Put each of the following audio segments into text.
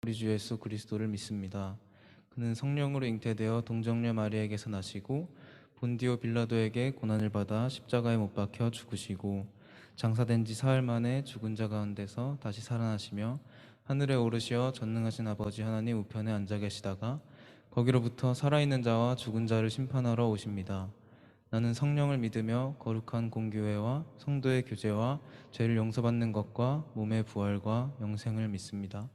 우리 주 예수 그리스도를 믿습니다. 그는 성령으로 잉태되어 동정녀 마리아에게서 나시고 본디오 빌라도에게 고난을 받아 십자가에 못 박혀 죽으시고 장사된 지 사흘 만에 죽은 자 가운데서 다시 살아나시며 하늘에 오르시어 전능하신 아버지 하나님 우편에 앉아 계시다가 거기로부터 살아있는 자와 죽은 자를 심판하러 오십니다. 나는 성령을 믿으며 거룩한 공교회와 성도의 교제와 죄를 용서받는 것과 몸의 부활과 영생을 믿습니다.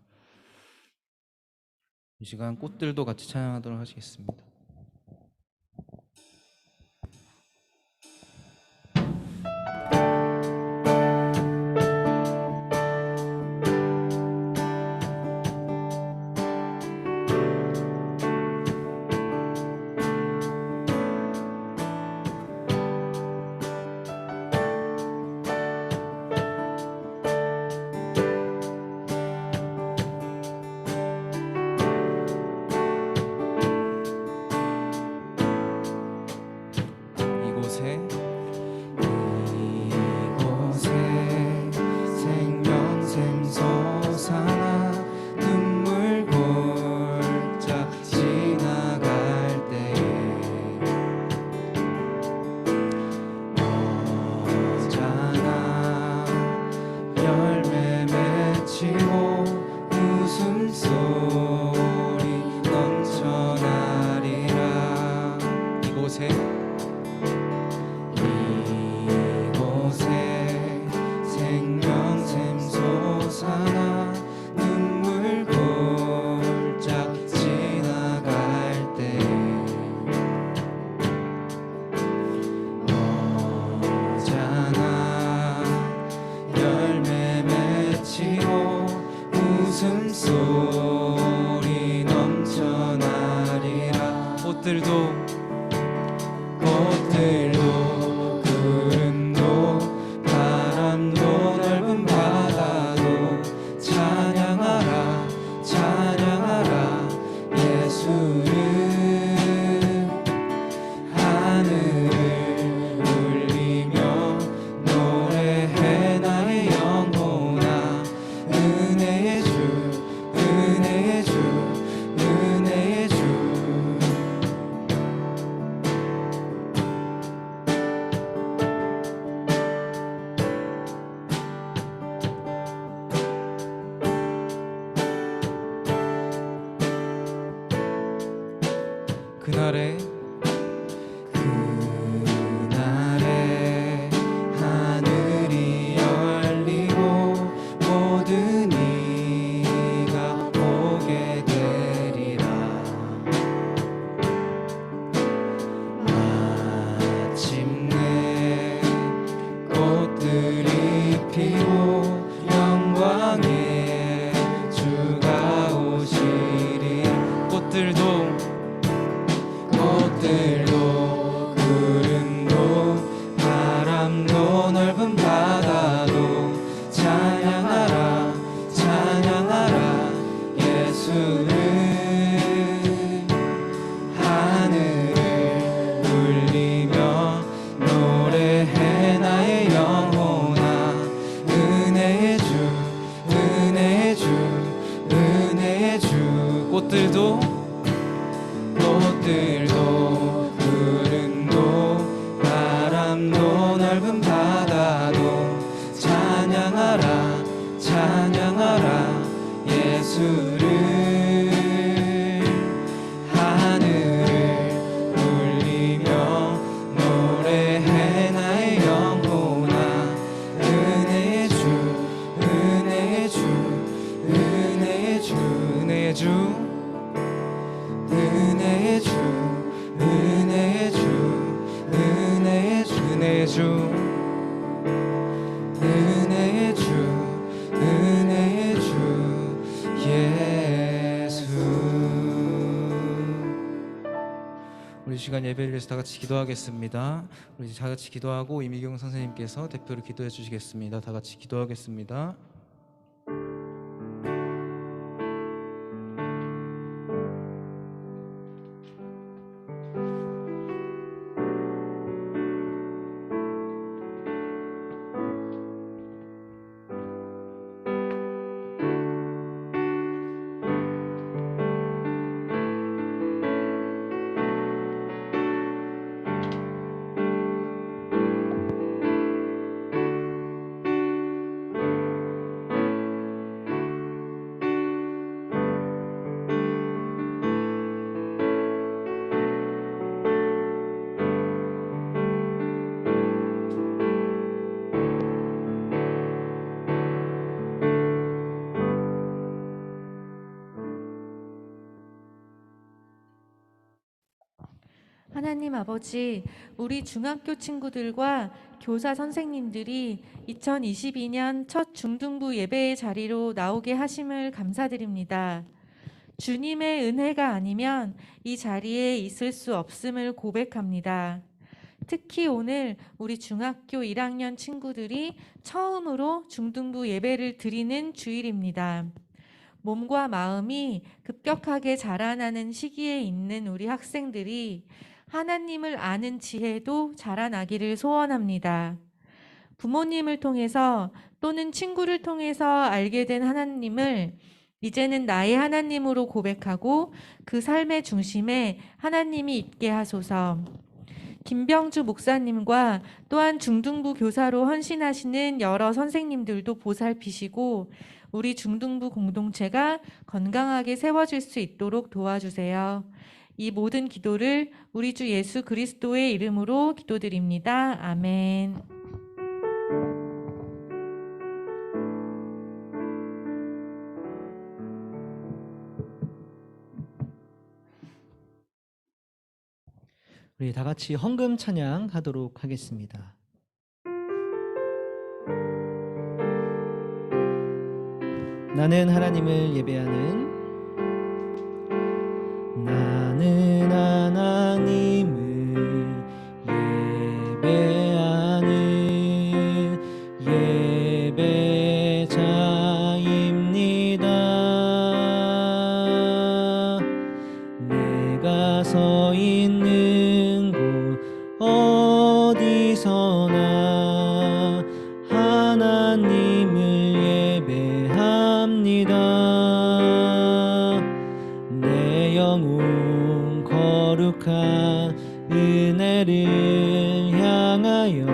이 시간 꽃들도 같이 찬양하도록 하시겠습니다. 웃음소리 넘쳐나리라. 꽃들도 구름도 바람도 넓은 바다도 찬양하라 찬양하라 예수를. 하늘을 울리며 노래해 나의 영혼아. 은혜의 주 은혜의 주 은혜의 주. 그날에 하늘이 열리고 모든 이가 보게 되리라. 마침내 꽃들이 피고 영광의 주가 오시리. 꽃들도 구름도 바람도 넓은 바다도 찬양하라 찬양하라 예수를. 하늘을 울리며 노래해 나의 영혼아. 은혜의 주 은혜의 주 은혜의 주. 꽃들도 구름도 바람도 넓은 바다도 찬양하라 찬양하라 예수를. 하늘을 울리며 노래해 나의 영혼아. 은혜의 주 은혜의 주 은혜의 주 은혜의 주 은혜의 주 은혜의 주 은혜의 주 은혜의 주 은혜의 주 은혜의 주 예수. 우리 시간 예배를 위해서 다 같이 기도하겠습니다. 우리 다 같이 기도하고 이미경 선생님께서 대표로 기도해 주시겠습니다. 다 같이 기도하겠습니다. 하나님 아버지, 우리 중학교 친구들과 교사 선생님들이 2022년 첫 중등부 예배의 자리로 나오게 하심을 감사드립니다. 주님의 은혜가 아니면 이 자리에 있을 수 없음을 고백합니다. 특히 오늘 우리 중학교 1학년 친구들이 처음으로 중등부 예배를 드리는 주일입니다. 몸과 마음이 급격하게 자라나는 시기에 있는 우리 학생들이 하나님을 아는 지혜도 자라나기를 소원합니다. 부모님을 통해서 또는 친구를 통해서 알게 된 하나님을 이제는 나의 하나님으로 고백하고 그 삶의 중심에 하나님이 있게 하소서. 김병주 목사님과 또한 중등부 교사로 헌신하시는 여러 선생님들도 보살피시고 우리 중등부 공동체가 건강하게 세워질 수 있도록 도와주세요. 이 모든 기도를 우리 주 예수 그리스도의 이름으로 기도드립니다. 아멘. 우리 다 같이 헌금 찬양하도록 하겠습니다. 나는 하나님을 예배하는 나는 하나님을 예배하는 예배자입니다. 내가 서 있는 곳 어디서나 하나님을 예배합니다. 내 영혼 거룩한 은혜를 향하여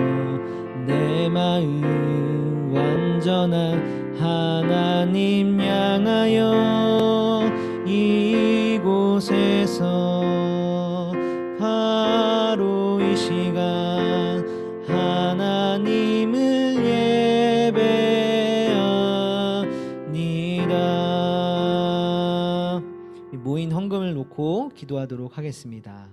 내 마음 완전한 하나님 향하여 이곳에서 바로 이 시간 하나님을 예배합니다. 모인 헌금을 놓고 기도하도록 하겠습니다.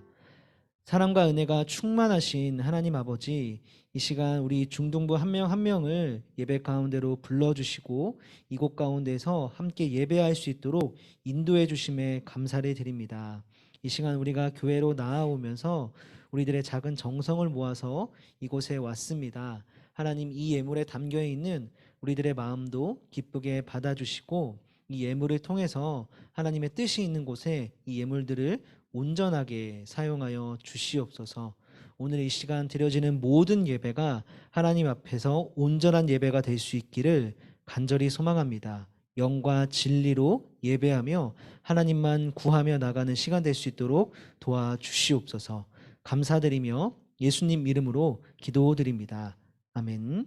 사랑과 은혜가 충만하신 하나님 아버지, 이 시간 우리 중등부 한 명 한 명을 예배 가운데로 불러주시고 이곳 가운데서 함께 예배할 수 있도록 인도해 주심에 감사를 드립니다. 이 시간 우리가 교회로 나아오면서 우리들의 작은 정성을 모아서 이곳에 왔습니다. 하나님, 이 예물에 담겨 있는 우리들의 마음도 기쁘게 받아주시고 이 예물을 통해서 하나님의 뜻이 있는 곳에 이 예물들을 온전하게 사용하여 주시옵소서. 오늘 이 시간 드려지는 모든 예배가 하나님 앞에서 온전한 예배가 될 수 있기를 간절히 소망합니다. 영과 진리로 예배하며 하나님만 구하며 나가는 시간 될 수 있도록 도와주시옵소서. 감사드리며 예수님 이름으로 기도드립니다. 아멘.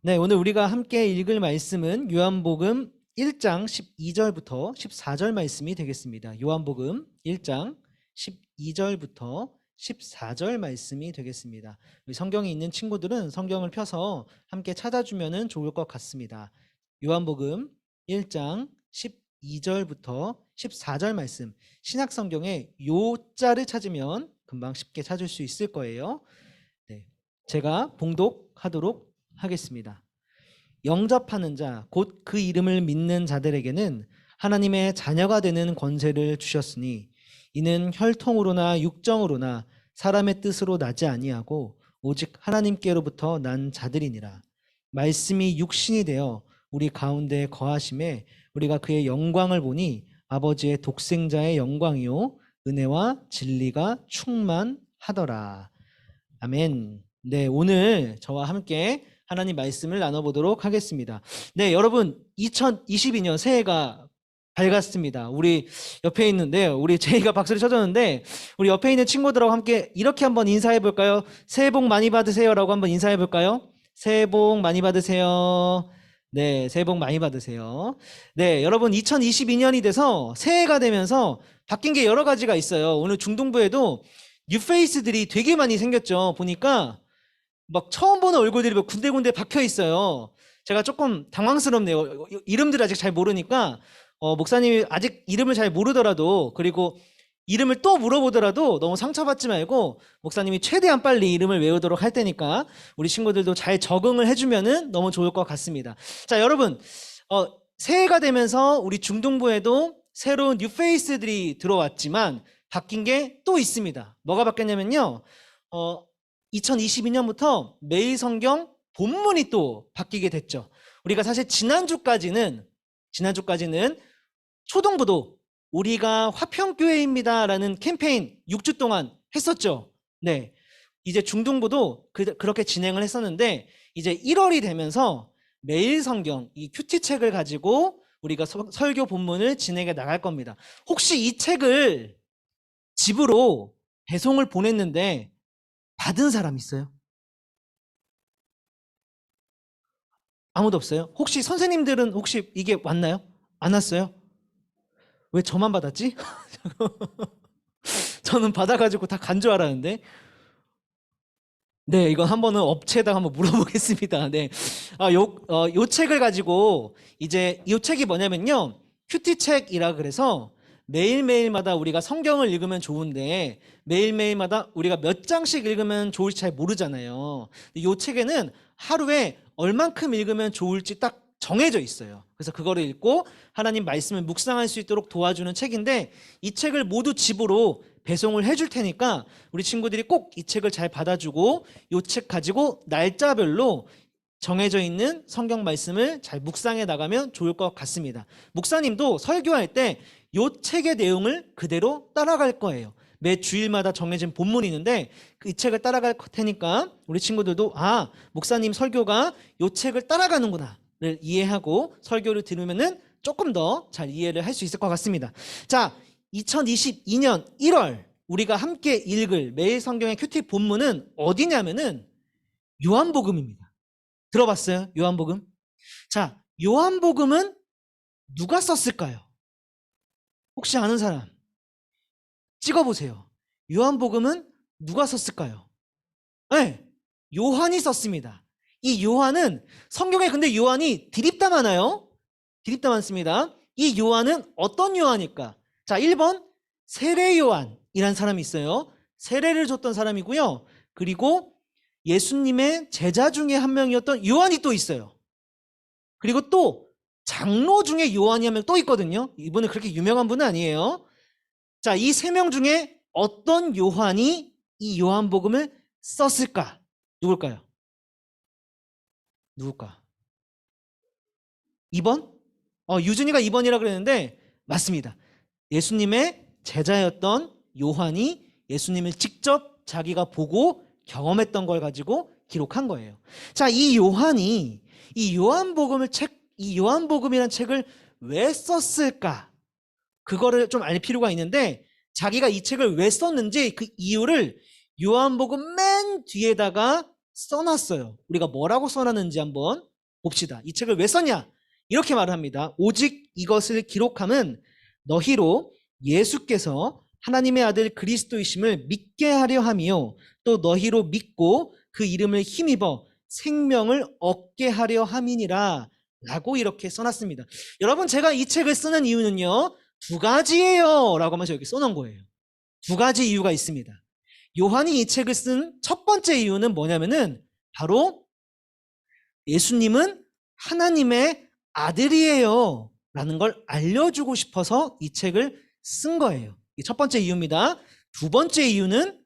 네, 오늘 우리가 함께 읽을 말씀은 요한복음 1장 12절부터 14절 말씀이 되겠습니다. 요한복음 1장 12절부터 14절 말씀이 되겠습니다. 우리 성경에 있는 친구들은 성경을 펴서 함께 찾아주면 좋을 것 같습니다. 요한복음 1장 12절부터 14절 말씀, 신약성경에 요자를 찾으면 금방 쉽게 찾을 수 있을 거예요. 네, 제가 봉독하도록 하겠습니다. 영접하는 자, 곧 그 이름을 믿는 자들에게는 하나님의 자녀가 되는 권세를 주셨으니 이는 혈통으로나 육정으로나 사람의 뜻으로 나지 아니하고 오직 하나님께로부터 난 자들이니라. 말씀이 육신이 되어 우리 가운데 거하심에 우리가 그의 영광을 보니 아버지의 독생자의 영광이요 은혜와 진리가 충만하더라. 아멘. 네, 오늘 저와 함께 하나님 말씀을 나눠보도록 하겠습니다. 네, 여러분 2022년 새해가 밝았습니다. 우리 옆에 있는데 우리 제이가 박수를 쳐줬는데 우리 옆에 있는 친구들하고 함께 이렇게 한번 인사해 볼까요? 새해 복 많이 받으세요 라고 한번 인사해 볼까요? 새해 복 많이 받으세요. 네, 새해 복 많이 받으세요. 네, 여러분 2022년이 돼서 새해가 되면서 바뀐 게 여러 가지가 있어요. 오늘 중등부에도 뉴페이스들이 되게 많이 생겼죠. 보니까 막 처음 보는 얼굴들이 막 군데군데 박혀 있어요. 제가 조금 당황스럽네요. 이름들 아직 잘 모르니까 목사님이 아직 이름을 잘 모르더라도, 그리고 이름을 또 물어보더라도 너무 상처받지 말고 목사님이 최대한 빨리 이름을 외우도록 할 테니까 우리 친구들도 잘 적응을 해주면은 너무 좋을 것 같습니다. 자, 여러분, 새해가 되면서 우리 중등부에도 새로운 뉴페이스들이 들어왔지만 바뀐 게 또 있습니다. 뭐가 바뀌었냐면요, 2022년부터 매일 성경 본문이 또 바뀌게 됐죠. 우리가 사실 지난주까지는 초등부도 우리가 화평교회입니다라는 캠페인 6주 동안 했었죠. 네, 이제 중등부도 그렇게 진행을 했었는데 이제 1월이 되면서 매일 성경 이 큐티책을 가지고 우리가 설교 본문을 진행해 나갈 겁니다. 혹시 이 책을 집으로 배송을 보냈는데 받은 사람 있어요? 아무도 없어요? 혹시 선생님들은 혹시 이게 왔나요? 안 왔어요? 왜 저만 받았지? 저는 받아가지고 다 간 줄 알았는데. 네, 이건 한번은 업체에다가 한번 물어보겠습니다. 네, 요 책을 가지고 이제 이 책이 뭐냐면요, 큐티책이라 그래서 매일매일마다 우리가 성경을 읽으면 좋은데 매일매일마다 우리가 몇 장씩 읽으면 좋을지 잘 모르잖아요. 이 책에는 하루에 얼만큼 읽으면 좋을지 딱 정해져 있어요. 그래서 그거를 읽고 하나님 말씀을 묵상할 수 있도록 도와주는 책인데 이 책을 모두 집으로 배송을 해줄 테니까 우리 친구들이 꼭 이 책을 잘 받아주고 이 책 가지고 날짜별로 정해져 있는 성경 말씀을 잘 묵상해 나가면 좋을 것 같습니다. 목사님도 설교할 때 이 책의 내용을 그대로 따라갈 거예요. 매 주일마다 정해진 본문이 있는데 이 책을 따라갈 테니까 우리 친구들도 목사님 설교가 이 책을 따라가는구나를 이해하고 설교를 들으면은 조금 더 잘 이해를 할 수 있을 것 같습니다. 자, 2022년 1월 우리가 함께 읽을 매일 성경의 큐티 본문은 어디냐면은 요한복음입니다. 들어봤어요? 요한복음? 자, 요한복음은 누가 썼을까요? 혹시 아는 사람? 찍어보세요. 요한복음은 누가 썼을까요? 네, 요한이 썼습니다. 이 요한은 성경에 근데 요한이 드립다 많아요. 드립다 많습니다. 이 요한은 어떤 요한일까? 자, 1번 세례 요한이라는 사람이 있어요. 세례를 줬던 사람이고요. 그리고 예수님의 제자 중에 한 명이었던 요한이 또 있어요. 그리고 또 장로 중에 요한이 한 명 또 있거든요. 이분은 그렇게 유명한 분은 아니에요. 자, 이 세 명 중에 어떤 요한이 이 요한복음을 썼을까? 누굴까요? 누굴까? 2번? 유준이가 2번이라 그랬는데 맞습니다. 예수님의 제자였던 요한이 예수님을 직접 자기가 보고 경험했던 걸 가지고 기록한 거예요. 자, 이 요한이 이 요한복음이라는 책을 왜 썼을까? 그거를 좀 알 필요가 있는데 자기가 이 책을 왜 썼는지 그 이유를 요한복음 맨 뒤에다가 써놨어요. 우리가 뭐라고 써놨는지 한번 봅시다. 이 책을 왜 썼냐? 이렇게 말을 합니다. 오직 이것을 기록함은 너희로 예수께서 하나님의 아들 그리스도이심을 믿게 하려 함이요 또 너희로 믿고 그 이름을 힘입어 생명을 얻게 하려 함이니라 라고 이렇게 써놨습니다. 여러분, 제가 이 책을 쓰는 이유는요 2가지예요 라고 하면서 여기 써놓은 거예요. 2가지 이유가 있습니다. 요한이 이 책을 쓴 첫 번째 이유는 뭐냐면은 바로 예수님은 하나님의 아들이에요 라는 걸 알려주고 싶어서 이 책을 쓴 거예요. 이게 첫 번째 이유입니다. 2번째 이유는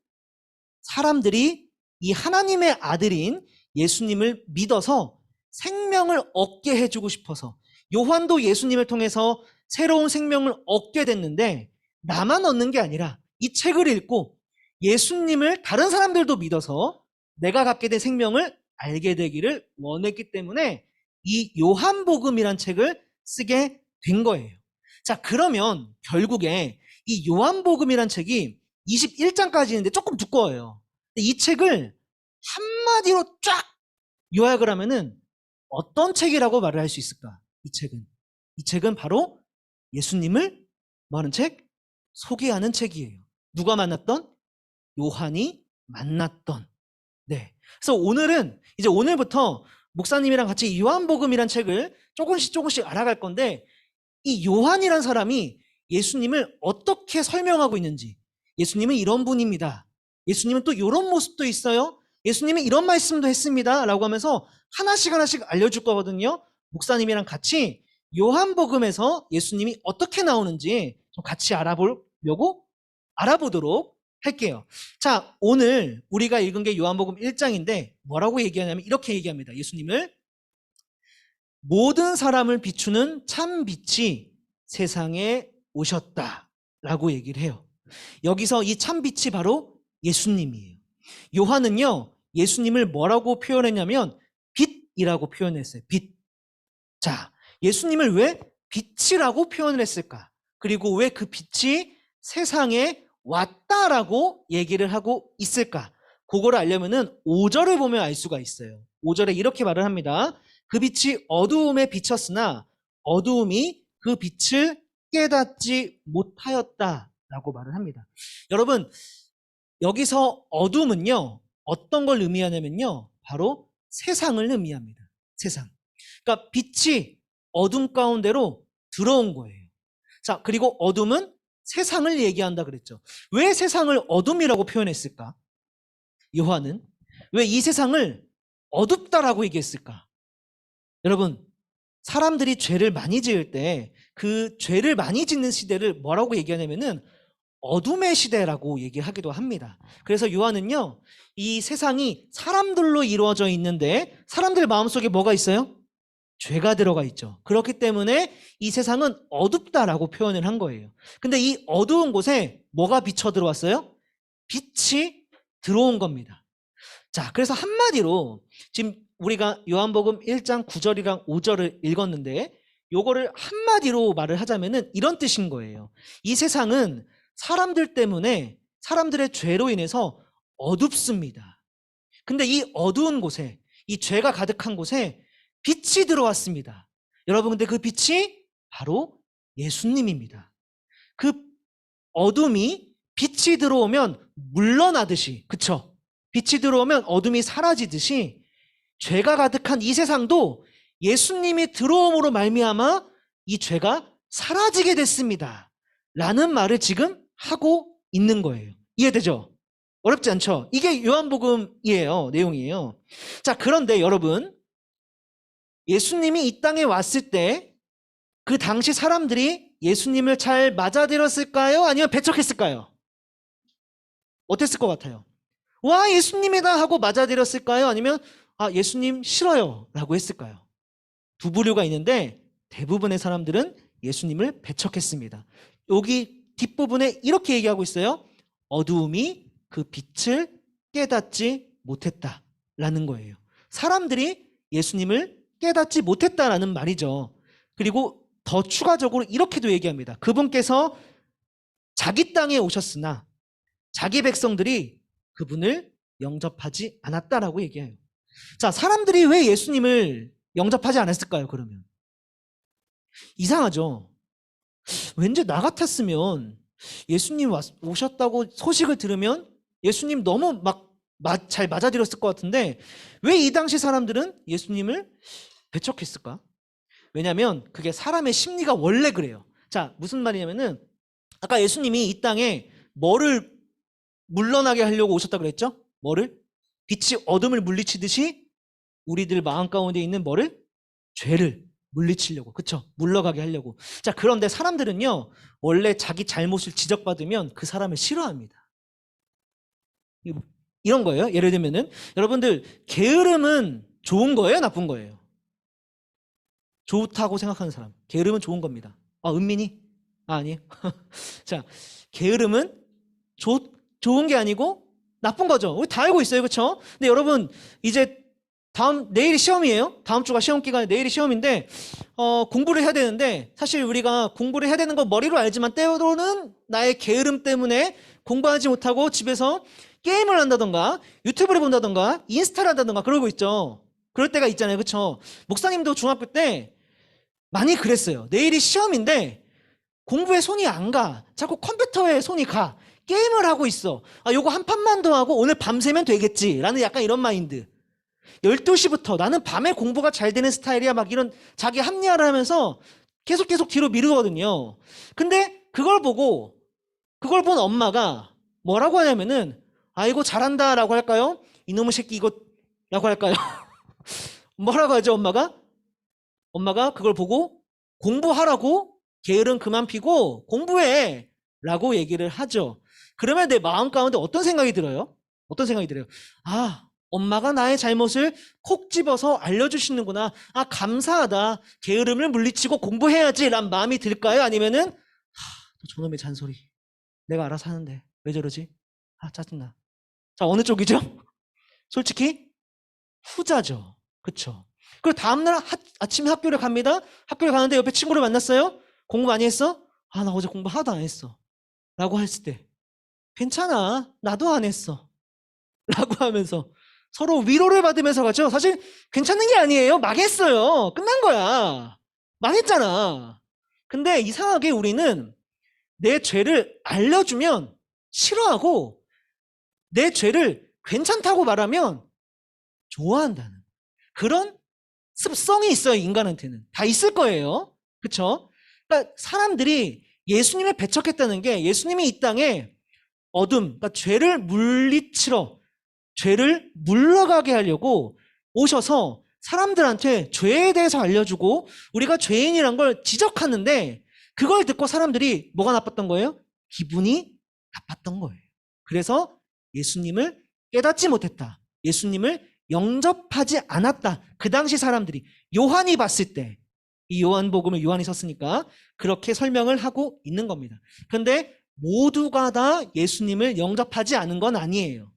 사람들이 이 하나님의 아들인 예수님을 믿어서 생명을 얻게 해주고 싶어서. 요한도 예수님을 통해서 새로운 생명을 얻게 됐는데 나만 얻는 게 아니라 이 책을 읽고 예수님을 다른 사람들도 믿어서 내가 갖게 된 생명을 알게 되기를 원했기 때문에 이 요한복음이란 책을 쓰게 된 거예요. 자, 그러면 결국에 이 요한복음이란 책이 21장까지 있는데 조금 두꺼워요. 이 책을 한마디로 쫙 요약을 하면은 어떤 책이라고 말을 할 수 있을까? 이 책은 바로 예수님을 뭐하는 책? 소개하는 책이에요. 누가 만났던? 요한이 만났던. 네. 그래서 오늘부터 목사님이랑 같이 요한복음이란 책을 조금씩 알아갈 건데, 이 요한이란 사람이 예수님을 어떻게 설명하고 있는지, 예수님은 이런 분입니다, 예수님은 또 이런 모습도 있어요, 예수님은 이런 말씀도 했습니다 라고 하면서 하나씩 알려줄 거거든요. 목사님이랑 같이 요한복음에서 예수님이 어떻게 나오는지 좀 같이 알아보도록 할게요. 자, 오늘 우리가 읽은 게 요한복음 1장인데 뭐라고 얘기하냐면 이렇게 얘기합니다. 예수님을 모든 사람을 비추는 참 빛이 세상에 오셨다라고 얘기를 해요. 여기서 이 참 빛이 바로 예수님이에요. 요한은요, 예수님을 뭐라고 표현했냐면 빛이라고 표현했어요. 빛. 자, 예수님을 왜 빛이라고 표현을 했을까? 그리고 왜 그 빛이 세상에 왔다라고 얘기를 하고 있을까? 그거를 알려면은 5절을 보면 알 수가 있어요. 5절에 이렇게 말을 합니다. 그 빛이 어두움에 비쳤으나 어두움이 그 빛을 깨닫지 못하였다라고 말을 합니다. 여러분, 여기서 어둠은요, 어떤 걸 의미하냐면요, 바로 세상을 의미합니다. 세상. 그러니까 빛이 어둠 가운데로 들어온 거예요. 자, 그리고 어둠은 세상을 얘기한다 그랬죠. 왜 세상을 어둠이라고 표현했을까? 요한은 왜 이 세상을 어둡다라고 얘기했을까? 여러분, 사람들이 죄를 많이 지을 때 그 죄를 많이 짓는 시대를 뭐라고 얘기하냐면은 어둠의 시대라고 얘기하기도 합니다. 그래서 요한은요, 이 세상이 사람들로 이루어져 있는데 사람들 마음속에 뭐가 있어요? 죄가 들어가 있죠. 그렇기 때문에 이 세상은 어둡다라고 표현을 한 거예요. 근데 이 어두운 곳에 뭐가 비쳐 들어왔어요? 빛이 들어온 겁니다. 자, 그래서 한마디로 지금 우리가 요한복음 1장 9절이랑 5절을 읽었는데 요거를 한마디로 말을 하자면은 이런 뜻인 거예요. 이 세상은 사람들 때문에, 사람들의 죄로 인해서 어둡습니다. 근데 이 어두운 곳에, 이 죄가 가득한 곳에 빛이 들어왔습니다. 여러분, 근데 그 빛이 바로 예수님입니다. 그 어둠이 빛이 들어오면 물러나듯이, 그쵸? 빛이 들어오면 어둠이 사라지듯이 죄가 가득한 이 세상도 예수님이 들어옴으로 말미암아 이 죄가 사라지게 됐습니다 라는 말을 지금 하고 있는 거예요. 이해되죠? 어렵지 않죠? 이게 요한복음이에요. 내용이에요. 자, 그런데 여러분, 예수님이 이 땅에 왔을 때 그 당시 사람들이 예수님을 잘 맞아들였을까요? 아니면 배척했을까요? 어땠을 것 같아요? 와, 예수님이다 하고 맞아들였을까요? 아니면 예수님 싫어요 라고 했을까요? 두 부류가 있는데 대부분의 사람들은 예수님을 배척했습니다. 여기 뒷부분에 이렇게 얘기하고 있어요. 어두움이 그 빛을 깨닫지 못했다라는 거예요. 사람들이 예수님을 깨닫지 못했다라는 말이죠. 그리고 더 추가적으로 이렇게도 얘기합니다. 그분께서 자기 땅에 오셨으나 자기 백성들이 그분을 영접하지 않았다라고 얘기해요. 자, 사람들이 왜 예수님을 영접하지 않았을까요, 그러면? 이상하죠? 왠지 나 같았으면 예수님 오셨다고 소식을 들으면 예수님 너무 잘 맞아들였을 것 같은데 왜 이 당시 사람들은 예수님을 배척했을까? 왜냐하면 그게 사람의 심리가 원래 그래요. 자, 무슨 말이냐면은 아까 예수님이 이 땅에 뭐를 물러나게 하려고 오셨다 그랬죠? 뭐를? 빛이 어둠을 물리치듯이 우리들 마음 가운데 있는 뭐를? 죄를 물리치려고, 그쵸? 물러가게 하려고. 자, 그런데 사람들은요, 원래 자기 잘못을 지적받으면 그 사람을 싫어합니다. 이런 거예요. 예를 들면은 여러분들, 게으름은 좋은 거예요, 나쁜 거예요? 좋다고 생각하는 사람. 게으름은 좋은 겁니다. 은민이? 아니에요. 자, 게으름은 좋은 게 아니고 나쁜 거죠. 우리 다 알고 있어요, 그렇죠? 근데 여러분, 이제 내일이 시험이에요. 다음 주가 시험 기간에 내일이 시험인데 공부를 해야 되는데 사실 우리가 공부를 해야 되는 거 머리로 알지만 때로는 나의 게으름 때문에 공부하지 못하고 집에서 게임을 한다던가 유튜브를 본다던가 인스타를 한다던가 그러고 있죠. 그럴 때가 있잖아요, 그렇죠? 목사님도 중학교 때 많이 그랬어요. 내일이 시험인데 공부에 손이 안 가. 자꾸 컴퓨터에 손이 가. 게임을 하고 있어. 요거 한 판만 더 하고 오늘 밤새면 되겠지 라는 약간 이런 마인드. 12시부터 나는 밤에 공부가 잘 되는 스타일이야. 막 이런 자기 합리화를 하면서 계속 뒤로 미루거든요. 근데 그걸 본 엄마가 뭐라고 하냐면은 아이고 잘한다 라고 할까요? 이놈의 새끼 이거 라고 할까요? 뭐라고 하죠 엄마가? 엄마가 그걸 보고 공부하라고 게으른 그만 피고 공부해 라고 얘기를 하죠. 그러면 내 마음 가운데 어떤 생각이 들어요? 어떤 생각이 들어요? 아, 엄마가 나의 잘못을 콕 집어서 알려주시는구나. 아, 감사하다. 게으름을 물리치고 공부해야지 라는 마음이 들까요? 아니면은 또 저놈의 잔소리. 내가 알아서 하는데 왜 저러지? 아, 짜증나. 자, 어느 쪽이죠? 솔직히 후자죠. 그쵸? 그리고 다음날 아침에 학교를 갑니다. 학교를 가는데 옆에 친구를 만났어요. 공부 많이 했어? 아, 나 어제 공부 하나도 안 했어. 라고 했을 때 괜찮아. 나도 안 했어. 라고 하면서 서로 위로를 받으면서 가죠. 사실 괜찮은 게 아니에요. 망했어요. 끝난 거야. 망했잖아. 근데 이상하게 우리는 내 죄를 알려주면 싫어하고 내 죄를 괜찮다고 말하면 좋아한다는 그런 습성이 있어요. 인간한테는. 다 있을 거예요. 그쵸? 그러니까 사람들이 예수님을 배척했다는 게 예수님이 이 땅에 어둠, 그러니까 죄를 물리치러 죄를 물러가게 하려고 오셔서 사람들한테 죄에 대해서 알려주고 우리가 죄인이란 걸 지적하는데 그걸 듣고 사람들이 뭐가 나빴던 거예요? 기분이 나빴던 거예요. 그래서 예수님을 깨닫지 못했다. 예수님을 영접하지 않았다. 그 당시 사람들이 요한이 봤을 때 이 요한복음을 요한이 썼으니까 그렇게 설명을 하고 있는 겁니다. 그런데 모두가 다 예수님을 영접하지 않은 건 아니에요.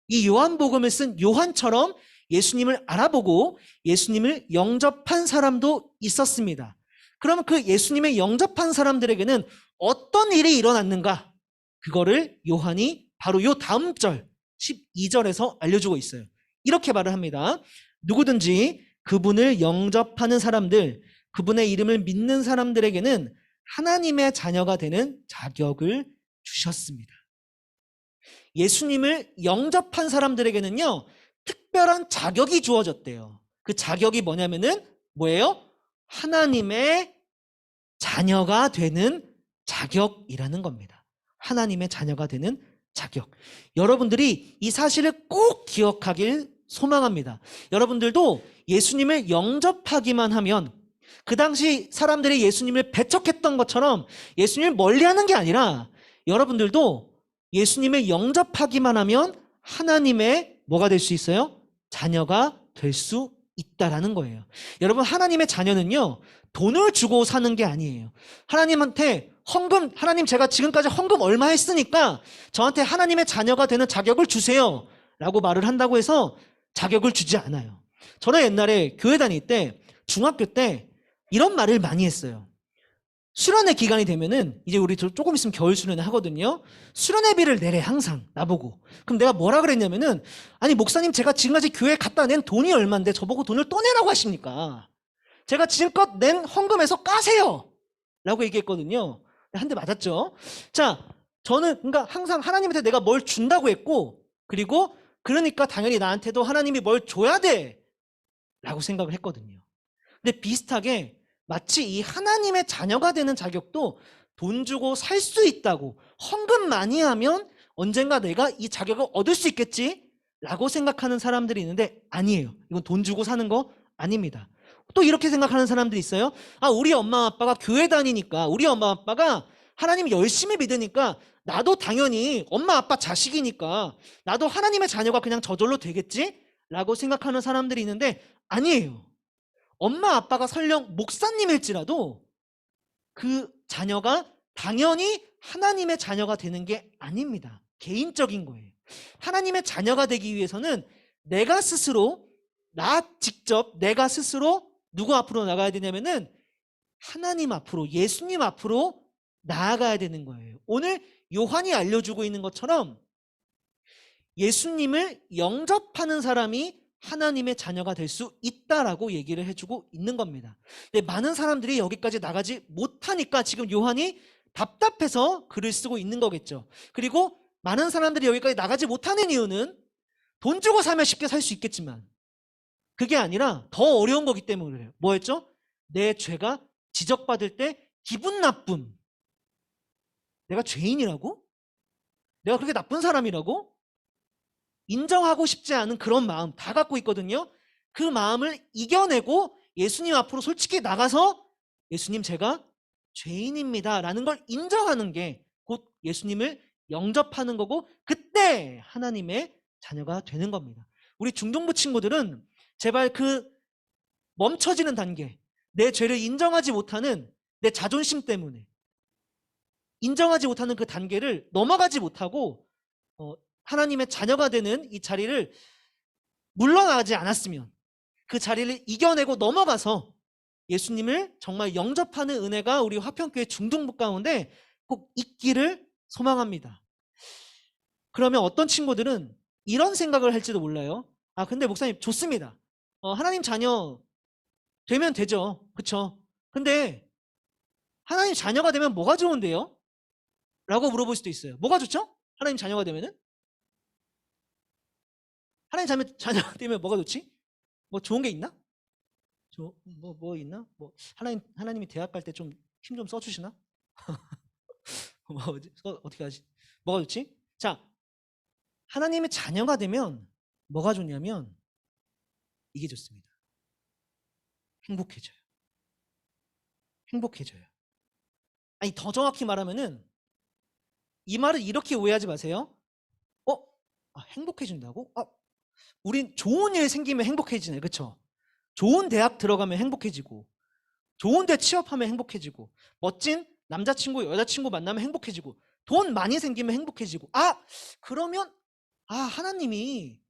이 요한복음을 쓴 요한처럼 예수님을 알아보고 예수님을 영접한 사람도 있었습니다. 그러면 그 예수님을 영접한 사람들에게는 어떤 일이 일어났는가? 그거를 요한이 바로 요 다음 절 12절에서 알려주고 있어요. 이렇게 말을 합니다. 누구든지 그분을 영접하는 사람들, 그분의 이름을 믿는 사람들에게는 하나님의 자녀가 되는 자격을 주셨습니다. 예수님을 영접한 사람들에게는요, 특별한 자격이 주어졌대요. 그 자격이 뭐냐면은 뭐예요? 하나님의 자녀가 되는 자격이라는 겁니다. 하나님의 자녀가 되는 자격. 여러분들이 이 사실을 꼭 기억하길 소망합니다. 여러분들도 예수님을 영접하기만 하면 그 당시 사람들이 예수님을 배척했던 것처럼 예수님을 멀리하는 게 아니라 여러분들도 예수님을 영접하기만 하면 하나님의 뭐가 될 수 있어요? 자녀가 될 수 있다라는 거예요. 여러분, 하나님의 자녀는요, 돈을 주고 사는 게 아니에요. 하나님한테 헌금, 하나님 제가 지금까지 헌금 얼마 했으니까 저한테 하나님의 자녀가 되는 자격을 주세요 라고 말을 한다고 해서 자격을 주지 않아요. 저는 옛날에 교회 다닐 때 중학교 때 이런 말을 많이 했어요. 수련회 기간이 되면은 이제 우리 조금 있으면 겨울 수련회 하거든요. 수련회비를 내래 항상 나보고. 그럼 내가 뭐라 그랬냐면은 아니 목사님 제가 지금까지 교회 갖다 낸 돈이 얼만데 저보고 돈을 또 내라고 하십니까? 제가 지금껏 낸 헌금에서 까세요 라고 얘기했거든요. 한 대 맞았죠. 자, 저는 그러니까 항상 하나님한테 내가 뭘 준다고 했고 그리고 그러니까 당연히 나한테도 하나님이 뭘 줘야 돼 라고 생각을 했거든요. 근데 비슷하게 마치 이 하나님의 자녀가 되는 자격도 돈 주고 살 수 있다고, 헌금 많이 하면 언젠가 내가 이 자격을 얻을 수 있겠지 라고 생각하는 사람들이 있는데 아니에요. 이건 돈 주고 사는 거 아닙니다. 또 이렇게 생각하는 사람들이 있어요. 아, 우리 엄마 아빠가 교회 다니니까, 우리 엄마 아빠가 하나님 열심히 믿으니까 나도 당연히 엄마 아빠 자식이니까 나도 하나님의 자녀가 그냥 저절로 되겠지 라고 생각하는 사람들이 있는데 아니에요. 엄마 아빠가 설령 목사님일지라도 그 자녀가 당연히 하나님의 자녀가 되는 게 아닙니다. 개인적인 거예요. 하나님의 자녀가 되기 위해서는 내가 스스로, 나 직접 내가 스스로 누구 앞으로 나가야 되냐면은 하나님 앞으로, 예수님 앞으로 나아가야 되는 거예요. 오늘 요한이 알려주고 있는 것처럼 예수님을 영접하는 사람이 하나님의 자녀가 될 수 있다라고 얘기를 해주고 있는 겁니다. 근데 많은 사람들이 여기까지 나가지 못하니까 지금 요한이 답답해서 글을 쓰고 있는 거겠죠. 그리고 많은 사람들이 여기까지 나가지 못하는 이유는 돈 주고 사면 쉽게 살 수 있겠지만 그게 아니라 더 어려운 거기 때문에 그래요. 뭐였죠? 내 죄가 지적받을 때 기분 나쁨. 내가 죄인이라고? 내가 그렇게 나쁜 사람이라고? 인정하고 싶지 않은 그런 마음 다 갖고 있거든요. 그 마음을 이겨내고 예수님 앞으로 솔직히 나가서 예수님 제가 죄인입니다 라는 걸 인정하는 게 곧 예수님을 영접하는 거고 그때 하나님의 자녀가 되는 겁니다. 우리 중동부 친구들은 제발 그 멈춰지는 단계, 내 죄를 인정하지 못하는 내 자존심 때문에 인정하지 못하는 그 단계를 넘어가지 못하고 하나님의 자녀가 되는 이 자리를 물러나지 않았으면 그 자리를 이겨내고 넘어가서 예수님을 정말 영접하는 은혜가 우리 화평교회 중등부 가운데 꼭 있기를 소망합니다. 그러면 어떤 친구들은 이런 생각을 할지도 몰라요. 아 근데 목사님 좋습니다. 하나님 자녀 되면 되죠. 그렇죠? 근데 하나님 자녀가 되면 뭐가 좋은데요? 라고 물어볼 수도 있어요. 뭐가 좋죠? 하나님 자녀가 되면은? 하나님 자녀가 되면 뭐가 좋지? 뭐 좋은 게 있나? 뭐 있나? 뭐 하나님이 대학 갈 때 좀 힘 좀 써주시나? 어떻게 하지? 뭐가 좋지? 자, 하나님의 자녀가 되면 뭐가 좋냐면 이게 좋습니다. 행복해져요. 행복해져요. 아니 더 정확히 말하면은 이 말을 이렇게 오해하지 마세요. 행복해진다고? 우린 좋은 일 생기면 행복해지네, 그렇죠? 좋은 대학 들어가면 행복해지고 좋은 데 취업하면 행복해지고 멋진 남자친구 여자친구 만나면 행복해지고 돈 많이 생기면 행복해지고 그러면 하나님이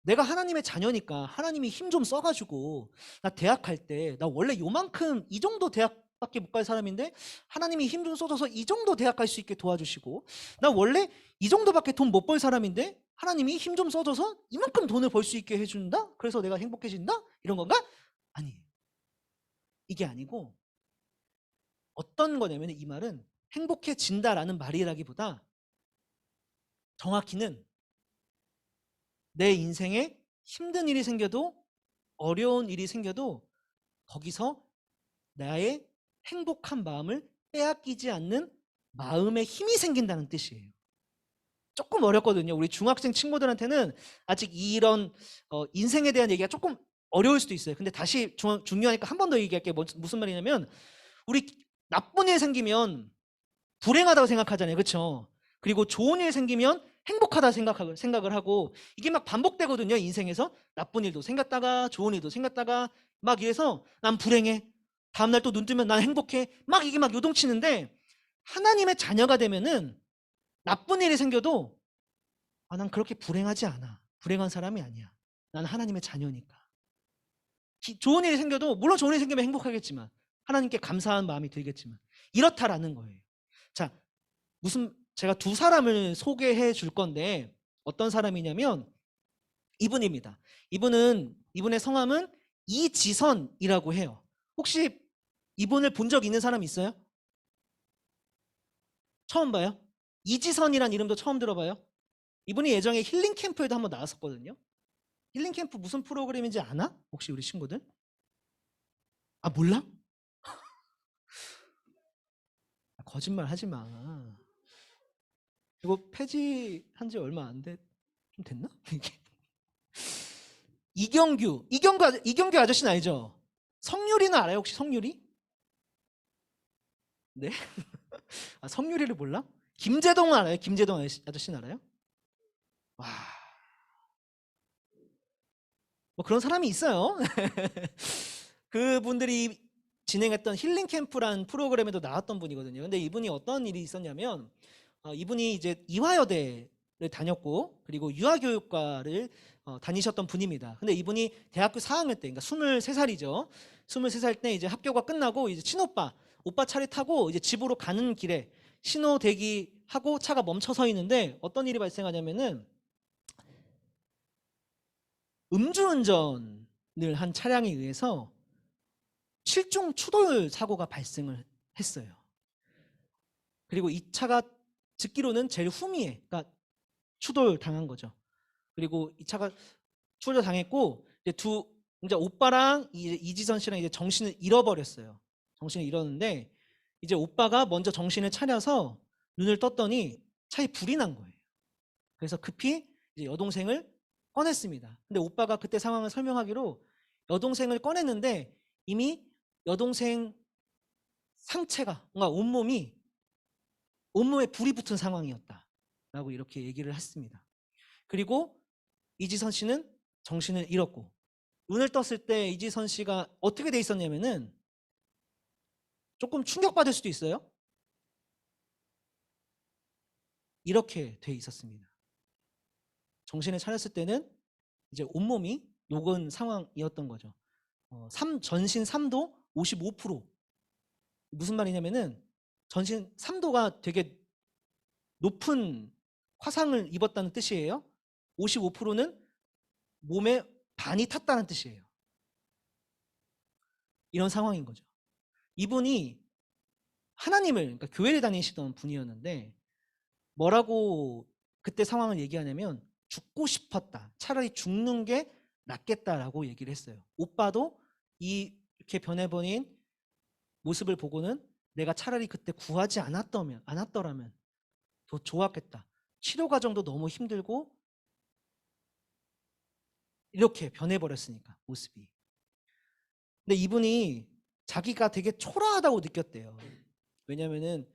내가 하나님의 자녀니까 하나님이 힘 좀 써가지고 나 대학 갈 때 나 원래 요만큼 이 정도 대학밖에 못 갈 사람인데 하나님이 힘 좀 써줘서 이 정도 대학 갈 수 있게 도와주시고 나 원래 이 정도밖에 돈 못 벌 사람인데 하나님이 힘 좀 써줘서 이만큼 돈을 벌 수 있게 해준다? 그래서 내가 행복해진다? 이런 건가? 아니에요. 이게 아니고 어떤 거냐면 이 말은 행복해진다라는 말이라기보다 정확히는 내 인생에 힘든 일이 생겨도 어려운 일이 생겨도 거기서 나의 행복한 마음을 빼앗기지 않는 마음의 힘이 생긴다는 뜻이에요. 조금 어렵거든요. 우리 중학생 친구들한테는 아직 이런 인생에 대한 얘기가 조금 어려울 수도 있어요. 근데 다시 중요하니까 한 번 더 얘기할게요. 무슨 말이냐면 우리 나쁜 일 생기면 불행하다고 생각하잖아요. 그렇죠? 그리고 좋은 일 생기면 행복하다 생각을 하고 이게 막 반복되거든요. 인생에서 나쁜 일도 생겼다가 좋은 일도 생겼다가 막 이래서 난 불행해. 다음날 또 눈 뜨면 난 행복해. 막 이게 막 요동치는데 하나님의 자녀가 되면은 나쁜 일이 생겨도 난 그렇게 불행하지 않아. 불행한 사람이 아니야. 난 하나님의 자녀니까. 좋은 일이 생겨도 물론 좋은 일이 생기면 행복하겠지만 하나님께 감사한 마음이 들겠지만 이렇다라는 거예요. 자, 제가 두 사람을 소개해 줄 건데 어떤 사람이냐면 이분입니다. 이분의 성함은 이지선이라고 해요. 혹시 이분을 본 적 있는 사람 있어요? 처음 봐요? 이지선이란 이름도 처음 들어봐요? 이분이 예전에 힐링 캠프에도 한번 나왔었거든요. 힐링 캠프 무슨 프로그램인지 아나? 혹시 우리 친구들? 몰라? 거짓말 하지 마. 이거 폐지한 지 얼마 안 좀 됐나? 이경규 아저씨는 알죠? 성유리는 알아요? 혹시 성유리? 네? 성유리를 몰라? 김재동은 알아요? 김재동 아저씨는 알아요? 와, 뭐 그런 사람이 있어요. 그분들이 진행했던 힐링 캠프란 프로그램에도 나왔던 분이거든요. 근데 이분이 어떤 일이 있었냐면 이분이 이제 이화여대를 다녔고 그리고 유아교육과를 다니셨던 분입니다. 근데 이분이 대학교 4학년 때, 그러니까 23살이죠. 23살 때 이제 학교가 끝나고 이제 오빠 차를 타고 이제 집으로 가는 길에 신호 대기하고 차가 멈춰 서 있는데 어떤 일이 발생하냐면은 음주운전을 한 차량에 의해서 7중 추돌 사고가 발생을 했어요. 그리고 이 차가 듣기로는 제일 후미에, 그러니까 추돌 당한 거죠. 그리고 이 차가 추돌 당했고 이제 이제 오빠랑 이지선 씨랑 이제 정신을 잃어버렸어요. 정신을 잃었는데 이제 오빠가 먼저 정신을 차려서 눈을 떴더니 차에 불이 난 거예요. 그래서 급히 이제 여동생을 꺼냈습니다. 근데 오빠가 그때 상황을 설명하기로 여동생을 꺼냈는데 이미 여동생 상체가 뭔가 온몸에 불이 붙은 상황이었다라고 이렇게 얘기를 했습니다. 그리고 이지선 씨는 정신을 잃었고 눈을 떴을 때 이지선 씨가 어떻게 돼 있었냐면은 조금 충격받을 수도 있어요. 이렇게 돼 있었습니다. 정신을 차렸을 때는 이제 온몸이 녹은 상황이었던 거죠. 전신 3도 55%. 무슨 말이냐면은 전신 3도가 되게 높은 화상을 입었다는 뜻이에요. 55%는 몸에 반이 탔다는 뜻이에요. 이런 상황인 거죠. 이분이 하나님을, 그러니까 교회를 다니시던 분이었는데 뭐라고 그때 상황을 얘기하냐면 죽고 싶었다. 차라리 죽는 게 낫겠다라고 얘기를 했어요. 오빠도 이렇게 변해버린 모습을 보고는 내가 차라리 그때 구하지 않았더라면 더 좋았겠다. 치료 과정도 너무 힘들고 이렇게 변해버렸으니까 모습이. 근데 이분이 자기가 되게 초라하다고 느꼈대요. 왜냐면은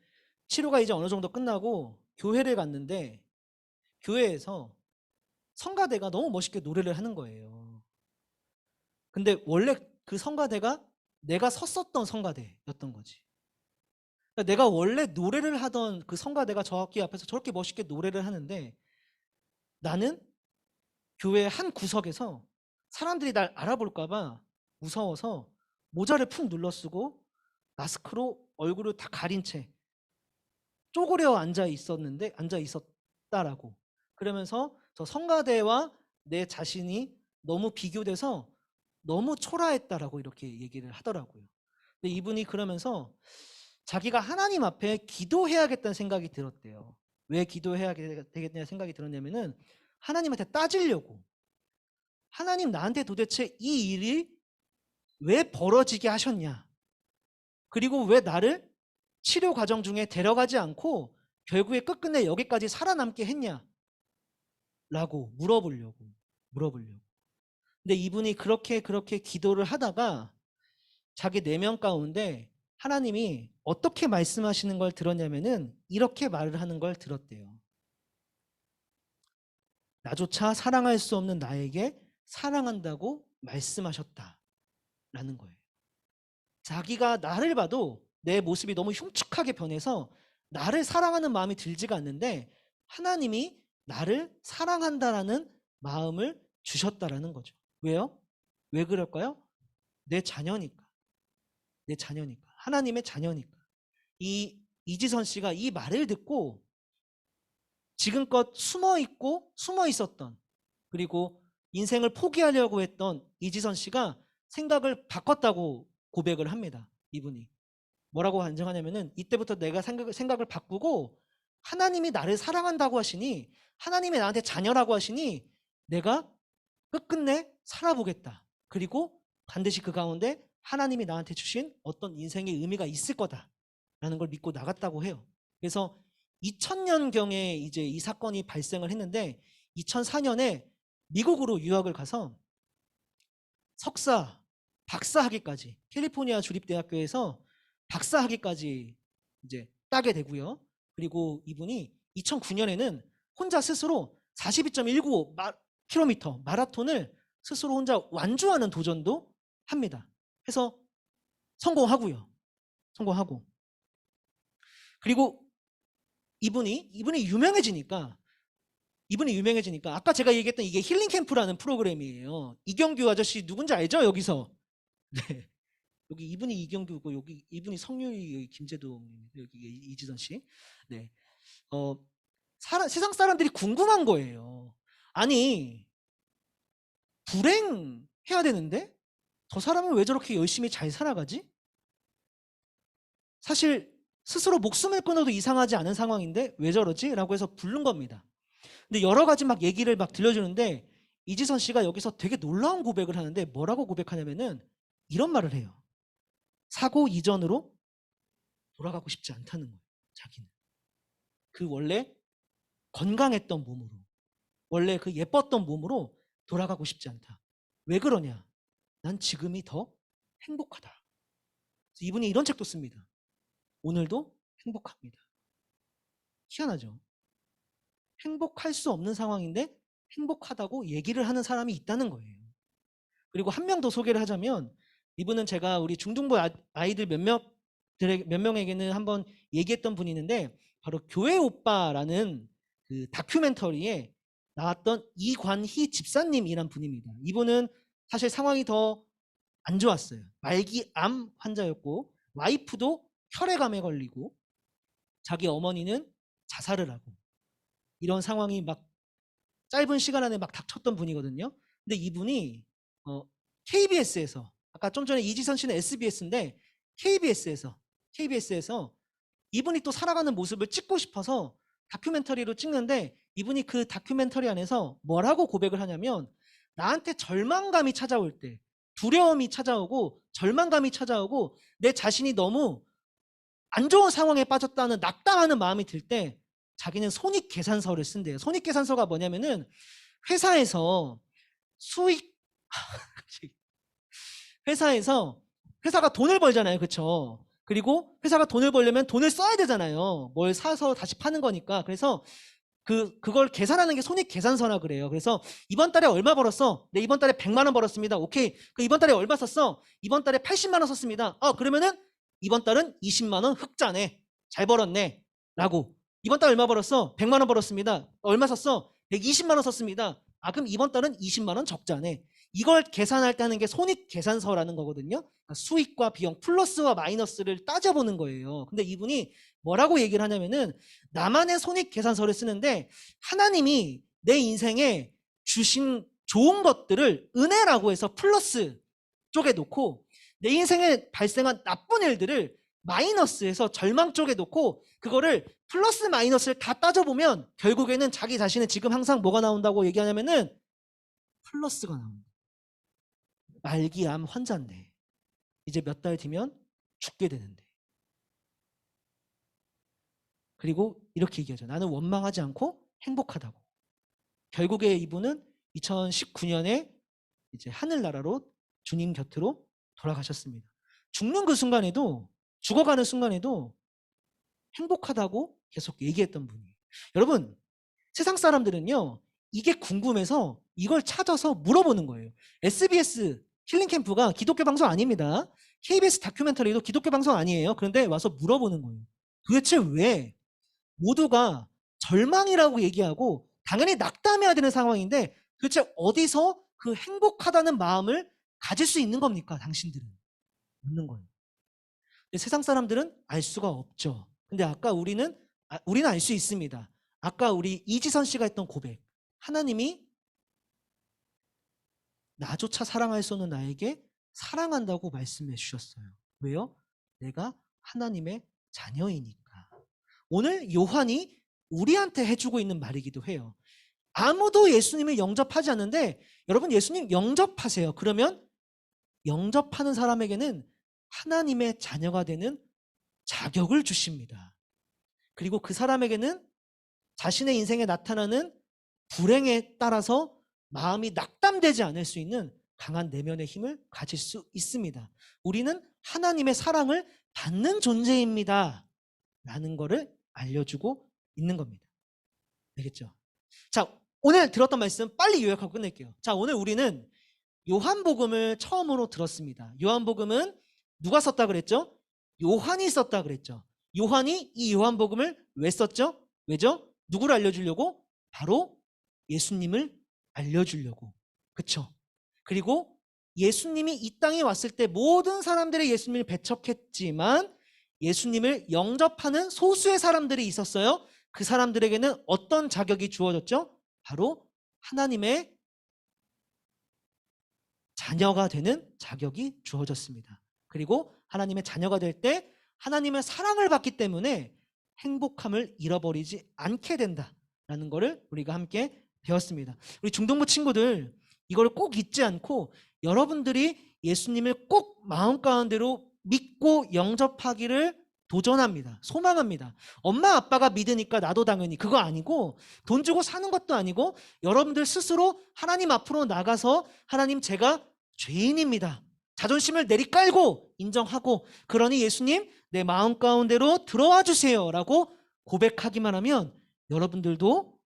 치료가 이제 어느 정도 끝나고 교회를 갔는데 교회에서 성가대가 너무 멋있게 노래를 하는 거예요. 근데 원래 그 성가대가 내가 섰었던 성가대였던 거지. 그러니까 내가 원래 노래를 하던 그 성가대가 저기 앞에서 저렇게 멋있게 노래를 하는데 나는 교회 한 구석에서 사람들이 날 알아볼까 봐 무서워서 모자를 푹 눌러 쓰고 마스크로 얼굴을 다 가린 채 쪼그려 앉아 있었다라고. 그러면서 저 성가대와 내 자신이 너무 비교돼서 너무 초라했다라고 이렇게 얘기를 하더라고요. 근데 이분이 그러면서 자기가 하나님 앞에 기도해야겠다는 생각이 들었대요. 왜 기도해야 되겠냐 생각이 들었냐면은 하나님한테 따지려고. 하나님 나한테 도대체 이 일이 왜 벌어지게 하셨냐? 그리고 왜 나를 치료 과정 중에 데려가지 않고 결국에 끝끝내 여기까지 살아남게 했냐? 라고 물어보려고. 근데 이분이 그렇게 기도를 하다가 자기 내면 가운데 하나님이 어떻게 말씀하시는 걸 들었냐면은 이렇게 말을 하는 걸 들었대요. 나조차 사랑할 수 없는 나에게 사랑한다고 말씀하셨다라는 거예요. 자기가 나를 봐도 내 모습이 너무 흉측하게 변해서 나를 사랑하는 마음이 들지가 않는데 하나님이 나를 사랑한다라는 마음을 주셨다라는 거죠. 왜요? 왜 그럴까요? 내 자녀니까. 하나님의 자녀니까. 이지선 씨가 이 말을 듣고 지금껏 숨어 있었던 그리고 인생을 포기하려고 했던 이지선 씨가 생각을 바꿨다고 고백을 합니다. 이분이. 뭐라고 반증하냐면은 이때부터 내가 생각을 바꾸고 하나님이 나를 사랑한다고 하시니 하나님이 나한테 자녀라고 하시니 내가 끝끝내 살아보겠다. 그리고 반드시 그 가운데 하나님이 나한테 주신 어떤 인생의 의미가 있을 거다라는 걸 믿고 나갔다고 해요. 그래서 2000년경에 이제 이 사건이 발생을 했는데 2004년에 미국으로 유학을 가서 석사, 박사학위까지 캘리포니아 주립대학교에서 박사학위까지 이제 따게 되고요. 그리고 이분이 2009년에는 혼자 스스로 42.195km 마라톤을 스스로 혼자 완주하는 도전도 합니다. 해서 성공하고 그리고 이분이 유명해지니까 아까 제가 얘기했던 이게 힐링 캠프라는 프로그램이에요. 이경규 아저씨 누군지 알죠? 여기서. 네. 여기 이분이 이경규고 여기 이분이 성유리, 여기 김재동, 여기 이지선 씨. 네. 세상 사람들이 궁금한 거예요. 아니 불행해야 되는데 저 사람은 왜 저렇게 열심히 잘 살아가지? 사실 스스로 목숨을 끊어도 이상하지 않은 상황인데 왜 저러지? 라고 해서 부른 겁니다. 근데 여러 가지 막 얘기를 막 들려주는데 이지선 씨가 여기서 되게 놀라운 고백을 하는데 뭐라고 고백하냐면은 이런 말을 해요. 사고 이전으로 돌아가고 싶지 않다는 거예요. 자기는. 그 원래 건강했던 몸으로, 원래 그 예뻤던 몸으로 돌아가고 싶지 않다. 왜 그러냐? 난 지금이 더 행복하다. 그래서 이분이 이런 책도 씁니다. 오늘도 행복합니다. 희한하죠? 행복할 수 없는 상황인데 행복하다고 얘기를 하는 사람이 있다는 거예요. 그리고 한 명 더 소개를 하자면 이분은 제가 우리 중등부 아이들 몇 명에게는 한번 얘기했던 분이 있는데 바로 교회 오빠라는 그 다큐멘터리에 나왔던 이관희 집사님이란 분입니다. 이분은 사실 상황이 더 안 좋았어요. 말기암 환자였고 와이프도 혈액암에 걸리고 자기 어머니는 자살을 하고 이런 상황이 막 짧은 시간 안에 막 닥쳤던 분이거든요. 근데 이분이 KBS에서 아까 좀 전에 이지선 씨는 SBS인데 KBS에서 이분이 또 살아가는 모습을 찍고 싶어서 다큐멘터리로 찍는데 이분이 그 다큐멘터리 안에서 뭐라고 고백을 하냐면 나한테 절망감이 찾아올 때 두려움이 찾아오고 절망감이 찾아오고 내 자신이 너무 안 좋은 상황에 빠졌다는 낙담하는 마음이 들 때 자기는 손익계산서를 쓴대요. 손익계산서가 뭐냐면은 회사에서 회사가 돈을 벌잖아요. 그렇죠? 그리고 회사가 돈을 벌려면 돈을 써야 되잖아요. 뭘 사서 다시 파는 거니까. 그래서 그걸 계산하는 게 손익계산서라 그래요. 그래서 이번 달에 얼마 벌었어? 네, 이번 달에 100만 원 벌었습니다. 오케이. 그 이번 달에 얼마 썼어? 이번 달에 80만 원 썼습니다. 그러면은 이번 달은 20만 원 흑자네. 잘 벌었네. 라고. 이번 달 얼마 벌었어? 100만 원 벌었습니다. 얼마 썼어? 120만 원 썼습니다. 그럼 이번 달은 20만 원 적자네. 이걸 계산할 때 하는 게 손익계산서라는 거거든요. 그러니까 수익과 비용, 플러스와 마이너스를 따져보는 거예요. 근데 이분이 뭐라고 얘기를 하냐면은 나만의 손익계산서를 쓰는데 하나님이 내 인생에 주신 좋은 것들을 은혜라고 해서 플러스 쪽에 놓고 내 인생에 발생한 나쁜 일들을 마이너스에서 절망 쪽에 놓고 그거를 플러스 마이너스를 다 따져보면 결국에는 자기 자신은 지금 항상 뭐가 나온다고 얘기하냐면은 플러스가 나온다. 말기암 환자인데 이제 몇 달 뒤면 죽게 되는데 그리고 이렇게 얘기하죠. 나는 원망하지 않고 행복하다고. 결국에 이분은 2019년에 이제 하늘나라로 주님 곁으로 돌아가셨습니다. 죽는 그 순간에도 죽어가는 순간에도 행복하다고 계속 얘기했던 분이에요. 여러분 세상 사람들은요 이게 궁금해서 이걸 찾아서 물어보는 거예요. SBS 힐링캠프가 기독교 방송 아닙니다. KBS 다큐멘터리도 기독교 방송 아니에요. 그런데 와서 물어보는 거예요. 도대체 왜 모두가 절망이라고 얘기하고 당연히 낙담해야 되는 상황인데 도대체 어디서 그 행복하다는 마음을 가질 수 있는 겁니까? 당신들은. 없는 거예요. 근데 세상 사람들은 알 수가 없죠. 근데 아까 우리는 알 수 있습니다. 아까 우리 이지선 씨가 했던 고백. 하나님이 나조차 사랑할 수 없는 나에게 사랑한다고 말씀해 주셨어요. 왜요? 내가 하나님의 자녀이니까. 오늘 요한이 우리한테 해주고 있는 말이기도 해요. 아무도 예수님을 영접하지 않는데 여러분 예수님 영접하세요. 그러면 영접하는 사람에게는 하나님의 자녀가 되는 자격을 주십니다. 그리고 그 사람에게는 자신의 인생에 나타나는 불행에 따라서 마음이 낙담되지 않을 수 있는 강한 내면의 힘을 가질 수 있습니다. 우리는 하나님의 사랑을 받는 존재입니다. 라는 거를 알려주고 있는 겁니다. 알겠죠? 자, 오늘 들었던 말씀 빨리 요약하고 끝낼게요. 자, 오늘 우리는 요한복음을 처음으로 들었습니다. 요한복음은 누가 썼다 그랬죠? 요한이 썼다 그랬죠. 요한이 이 요한복음을 왜 썼죠? 왜죠? 누구를 알려주려고? 바로 예수님을 알려주려고. 그쵸? 그리고 예수님이 이 땅에 왔을 때 모든 사람들이 예수님을 배척했지만 예수님을 영접하는 소수의 사람들이 있었어요. 그 사람들에게는 어떤 자격이 주어졌죠? 바로 하나님의 자녀가 되는 자격이 주어졌습니다. 그리고 하나님의 자녀가 될 때 하나님의 사랑을 받기 때문에 행복함을 잃어버리지 않게 된다라는 것을 우리가 함께 배웠습니다. 우리 중동부 친구들 이걸 꼭 잊지 않고 여러분들이 예수님을 꼭 마음 가운데로 믿고 영접하기를 도전합니다. 소망합니다. 엄마 아빠가 믿으니까 나도 당연히, 그거 아니고 돈 주고 사는 것도 아니고 여러분들 스스로 하나님 앞으로 나가서 하나님, 제가 죄인입니다. 자존심을 내리깔고 인정하고, 그러니 예수님 내 마음 가운데로 들어와 주세요 라고 고백하기만 하면 여러분들도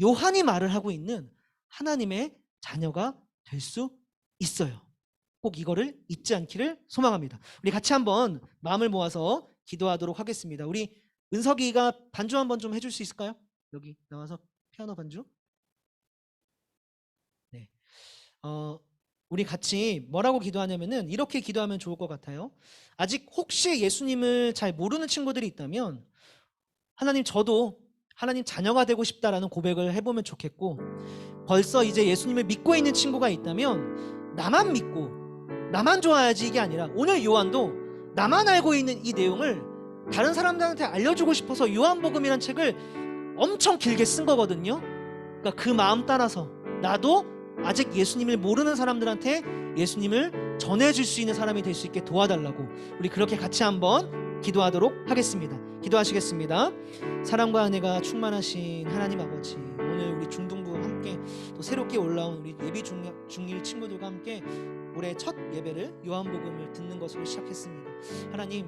요한이 말을 하고 있는 하나님의 자녀가 될 수 있어요. 꼭 이거를 잊지 않기를 소망합니다. 우리 같이 한번 마음을 모아서 기도하도록 하겠습니다. 우리 은석이가 반주 한번 좀 해줄 수 있을까요? 여기 나와서 피아노 반주. 네. 우리 같이 뭐라고 기도하냐면은 이렇게 기도하면 좋을 것 같아요. 아직 혹시 예수님을 잘 모르는 친구들이 있다면, 하나님, 저도 하나님 자녀가 되고 싶다라는 고백을 해보면 좋겠고, 벌써 이제 예수님을 믿고 있는 친구가 있다면 나만 믿고 나만 좋아야지 이게 아니라, 오늘 요한도 나만 알고 있는 이 내용을 다른 사람들한테 알려주고 싶어서 요한복음이란 책을 엄청 길게 쓴 거거든요. 그러니까 그 마음 따라서 나도 아직 예수님을 모르는 사람들한테 예수님을 전해줄 수 있는 사람이 될 수 있게 도와달라고, 우리 그렇게 같이 한번 기도하도록 하겠습니다. 기도하시겠습니다. 사랑과 은혜가 충만하신 하나님 아버지, 오늘 우리 중동부 함께 또 새롭게 올라온 우리 예비 중일 친구들과 함께 올해 첫 예배를 요한복음을 듣는 것으로 시작했습니다. 하나님,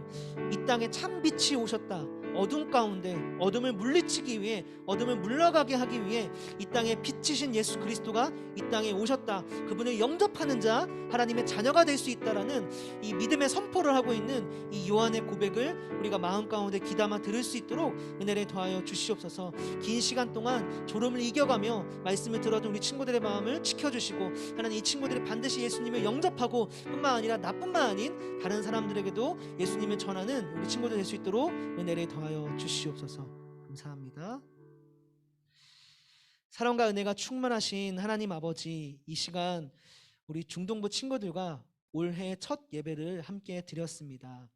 이 땅에 참 빛이 오셨다. 어둠 가운데 어둠을 물리치기 위해, 어둠을 물러가게 하기 위해 이 땅에 빛이신 예수 그리스도가 이 땅에 오셨다. 그분을 영접하는 자 하나님의 자녀가 될 수 있다라는 이 믿음의 선포를 하고 있는 이 요한의 고백을 우리가 마음 가운데 귀담아 들을 수 있도록 은혜를 더하여 주시옵소서. 긴 시간 동안 졸음을 이겨가며 말씀을 들어준 우리 친구들의 마음을 지켜주시고, 하나님, 이 친구들이 반드시 예수님을 영접하고 뿐만 아니라 나뿐만 아닌 다른 사람들에게도 예수님을 전하는 우리 친구들 될 수 있도록 은혜를 더하여 주시옵소서. 감사합니다. 사랑과 은혜가 충만하신 하나님 아버지, 이 시간 우리 중동부 친구들과 올해 첫 예배를 함께 드렸습니다.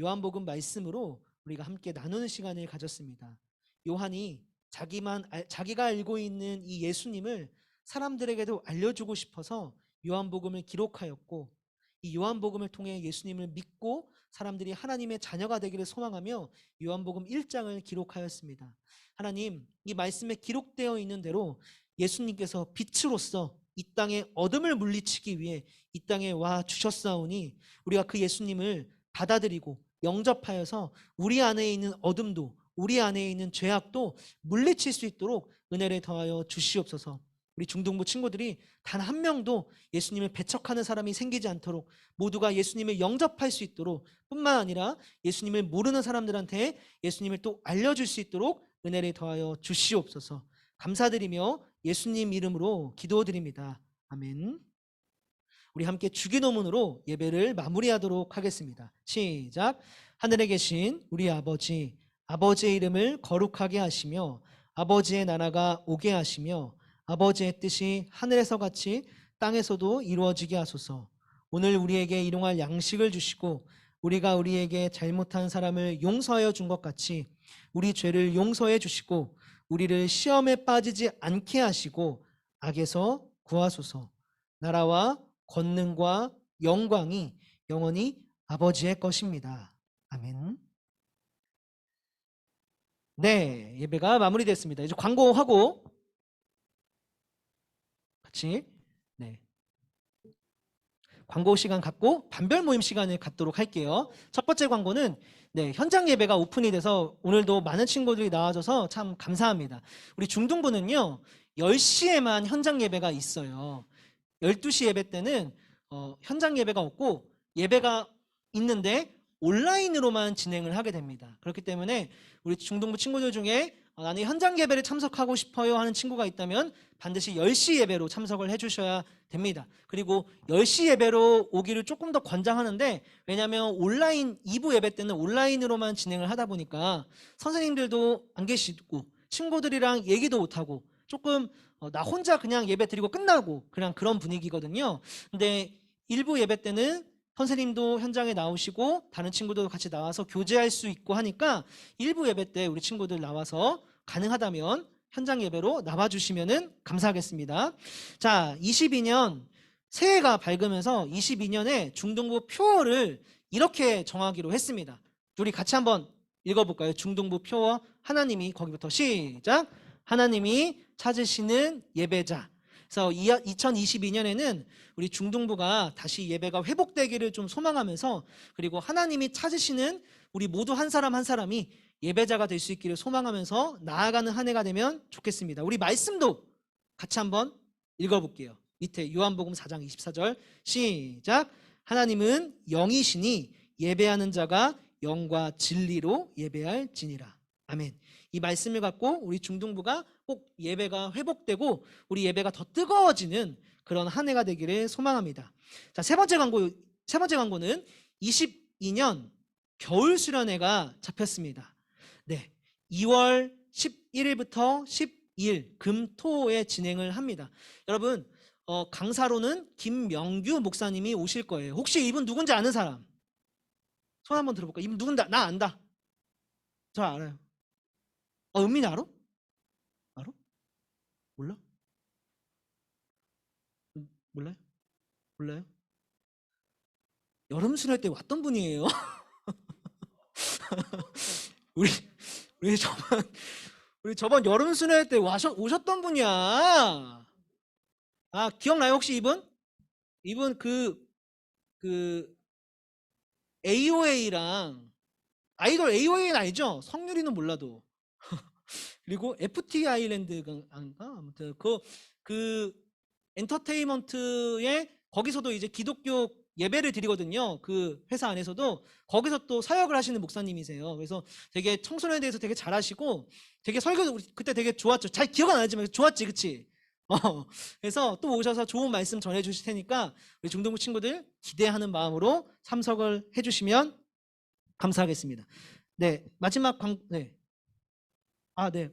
요한복음 말씀으로 우리가 함께 나누는 시간을 가졌습니다. 요한이 자기가 알고 있는 이 예수님을 사람들에게도 알려주고 싶어서 요한복음을 기록하였고, 이 요한복음을 통해 예수님을 믿고 사람들이 하나님의 자녀가 되기를 소망하며 요한복음 1장을 기록하였습니다. 하나님, 이 말씀에 기록되어 있는 대로 예수님께서 빛으로서 이 땅의 어둠을 물리치기 위해 이 땅에 와 주셨사오니, 우리가 그 예수님을 받아들이고 영접하여서 우리 안에 있는 어둠도, 우리 안에 있는 죄악도 물리칠 수 있도록 은혜를 더하여 주시옵소서. 우리 중동부 친구들이 단 한 명도 예수님을 배척하는 사람이 생기지 않도록 모두가 예수님을 영접할 수 있도록, 뿐만 아니라 예수님을 모르는 사람들한테 예수님을 또 알려줄 수 있도록 은혜를 더하여 주시옵소서. 감사드리며 예수님 이름으로 기도드립니다. 아멘. 우리 함께 주기도문으로 예배를 마무리하도록 하겠습니다. 시작. 하늘에 계신 우리 아버지, 아버지의 이름을 거룩하게 하시며 아버지의 나라가 오게 하시며 아버지의 뜻이 하늘에서 같이 땅에서도 이루어지게 하소서. 오늘 우리에게 일용할 양식을 주시고 우리가 우리에게 잘못한 사람을 용서하여 준 것 같이 우리 죄를 용서해 주시고 우리를 시험에 빠지지 않게 하시고 악에서 구하소서. 나라와 권능과 영광이 영원히 아버지의 것입니다. 아멘. 네, 예배가 마무리됐습니다. 이제 광고하고 같이 광고 시간 갖고 반별 모임 시간을 갖도록 할게요. 첫 번째 광고는 현장 예배가 오픈이 돼서 오늘도 많은 친구들이 나와줘서 참 감사합니다. 우리 중등부는요 10시에만 현장 예배가 있어요. 12시 예배 때는 현장 예배가 없고 예배가 있는데 온라인으로만 진행을 하게 됩니다. 그렇기 때문에 우리 중등부 친구들 중에 나는 현장 예배를 참석하고 싶어요 하는 친구가 있다면 반드시 10시 예배로 참석을 해주셔야 됩니다. 그리고 10시 예배로 오기를 조금 더 권장하는데, 왜냐하면 온라인 2부 예배 때는 온라인으로만 진행을 하다 보니까 선생님들도 안 계시고 친구들이랑 얘기도 못하고 조금 나 혼자 그냥 예배 드리고 끝나고 그냥 그런 분위기거든요. 근데 1부 예배 때는 선생님도 현장에 나오시고 다른 친구들도 같이 나와서 교제할 수 있고 하니까 1부 예배 때 우리 친구들 나와서 가능하다면 현장 예배로 나와주시면 감사하겠습니다. 자, 22년 새해가 밝으면서 22년에 중등부 표어를 이렇게 정하기로 했습니다. 우리 같이 한번 읽어볼까요? 중등부 표어 하나님이, 거기부터 시작. 하나님이 찾으시는 예배자. 그래서 2022년에는 우리 중등부가 다시 예배가 회복되기를 좀 소망하면서, 그리고 하나님이 찾으시는 우리 모두 한 사람 한 사람이 예배자가 될 수 있기를 소망하면서 나아가는 한 해가 되면 좋겠습니다. 우리 말씀도 같이 한번 읽어볼게요. 밑에 요한복음 4장 24절 시작. 하나님은 영이시니 예배하는 자가 영과 진리로 예배할지니라. 아멘. 이 말씀을 갖고 우리 중등부가 꼭 예배가 회복되고 우리 예배가 더 뜨거워지는 그런 한 해가 되기를 소망합니다. 자, 세 번째 광고는 22년 겨울 수련회가 잡혔습니다. 네, 2월 11일부터 12일 금토에 진행을 합니다. 여러분, 강사로는 김명규 목사님이 오실 거예요. 혹시 이분 누군지 아는 사람? 손 한번 들어볼까요? 이분 누군다? 나 안다. 저 알아요. 은민이 알아? 알아? 몰라? 몰라요? 몰라요? 여름 수련회 때 왔던 분이에요. 우리 저번 여름 수련회 때 오셨던 분이야. 아, 기억나요 혹시 이분? 이분 그 AOA랑 아이돌 AOA는 알죠? 성유리는 몰라도. 그리고 FT 아일랜드가 아무튼 그 엔터테인먼트에 거기서도 이제 기독교 예배를 드리거든요. 그 회사 안에서도 거기서 또 사역을 하시는 목사님이세요. 그래서 되게 청소년에 대해서 되게 잘하시고 되게 설교도 우리 그때 되게 좋았죠. 잘 기억은 안 나지만 좋았지, 그치? 그래서 또 오셔서 좋은 말씀 전해주실 테니까 우리 중동부 친구들 기대하는 마음으로 참석을 해주시면 감사하겠습니다. 네, 마지막 네. 네.